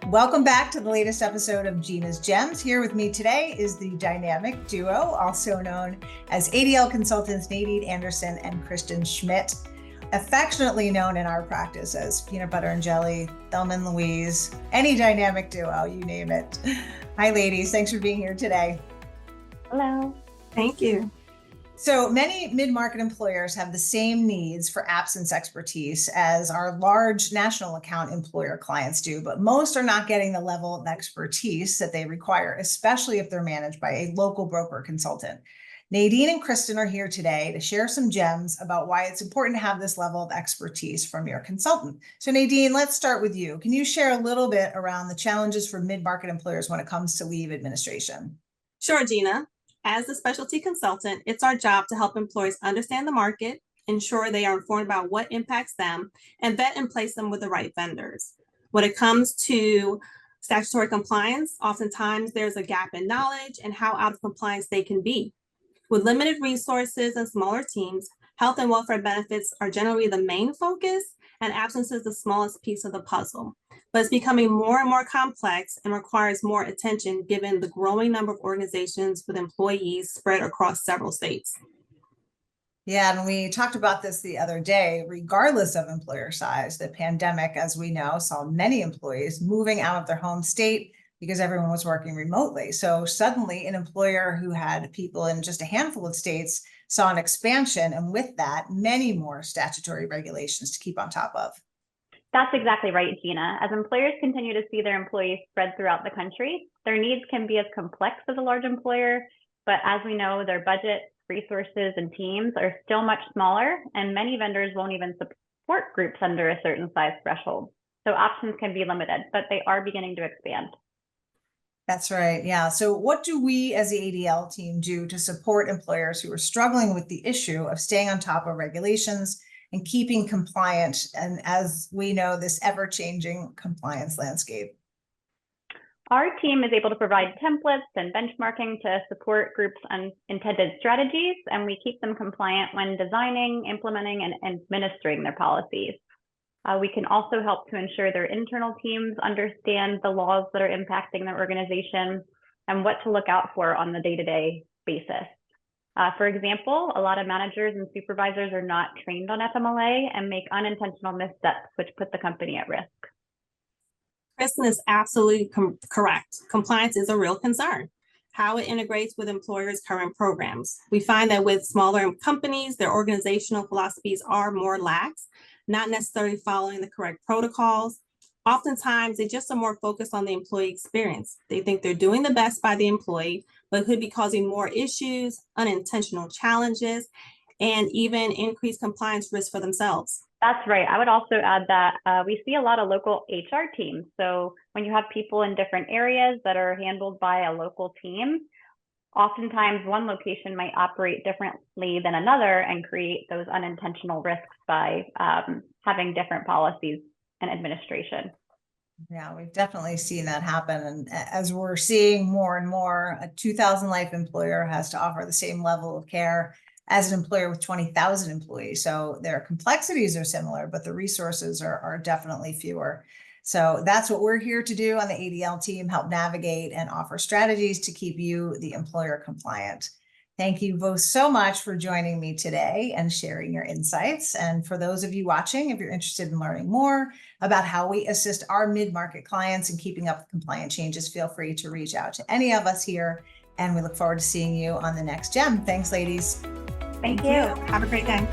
Welcome back to the latest episode of Gina's Gems. Here with me today is the dynamic duo, also known as ADL consultants Nadine Anderson and Kristen Schmitt, affectionately known in our practice as peanut butter and jelly, Thelma and Louise, any dynamic duo, you name it. Hi, ladies. Thanks for being here today. Hello. Thank you. So many mid-market employers have the same needs for absence expertise as our large national account employer clients do, but most are not getting the level of expertise that they require, especially if they're managed by a local broker consultant. Nadine and Kristen are here today to share some gems about why it's important to have this level of expertise from your consultant. So Nadine, let's start with you. Can you share a little bit around the challenges for mid-market employers when it comes to leave administration? Sure, Gina. As a specialty consultant, it's our job to help employees understand the market, ensure they are informed about what impacts them, and vet and place them with the right vendors. When it comes to statutory compliance, oftentimes there's a gap in knowledge and how out of compliance they can be. With limited resources and smaller teams, health and welfare benefits are generally the main focus, and absence is the smallest piece of the puzzle. But it's becoming more and more complex and requires more attention given the growing number of organizations with employees spread across several states. Yeah, and we talked about this the other day. Regardless of employer size, the pandemic, as we know, saw many employees moving out of their home state because everyone was working remotely. So suddenly an employer who had people in just a handful of states saw an expansion, and with that, many more statutory regulations to keep on top of. That's exactly right, Gina. As employers continue to see their employees spread throughout the country, their needs can be as complex as a large employer, but as we know, their budget, resources, and teams are still much smaller, and many vendors won't even support groups under a certain size threshold. So options can be limited, but they are beginning to expand. That's right. Yeah. So what do we as the ADL team do to support employers who are struggling with the issue of staying on top of regulations and keeping compliant? And as we know, this ever-changing compliance landscape. Our team is able to provide templates and benchmarking to support groups' unintended strategies, and we keep them compliant when designing, implementing, and administering their policies. We can also help to ensure their internal teams understand the laws that are impacting their organization and what to look out for on the day-to-day basis. For example, a lot of managers and supervisors are not trained on FMLA and make unintentional missteps, which put the company at risk. Kristen is absolutely correct. Compliance is a real concern. How it integrates with employers' current programs. We find that with smaller companies, their organizational philosophies are more lax, not necessarily following the correct protocols. Oftentimes, they just are more focused on the employee experience. They think they're doing the best by the employee, but could be causing more issues, unintentional challenges, and even increased compliance risk for themselves. That's right. I would also add that we see a lot of local HR teams. So when you have people in different areas that are handled by a local team, oftentimes one location might operate differently than another and create those unintentional risks by having different policies and administration. Yeah, we've definitely seen that happen. And as we're seeing more and more, a 2,000 life employer has to offer the same level of care as an employer with 20,000 employees. So their complexities are similar, but the resources are definitely fewer. So that's what we're here to do on the ADL team, help navigate and offer strategies to keep you, the employer, compliant. Thank you both so much for joining me today and sharing your insights. And for those of you watching, if you're interested in learning more about how we assist our mid-market clients in keeping up with compliant changes, feel free to reach out to any of us here. And we look forward to seeing you on the next gem. Thanks, ladies. Thank you. Have a great day.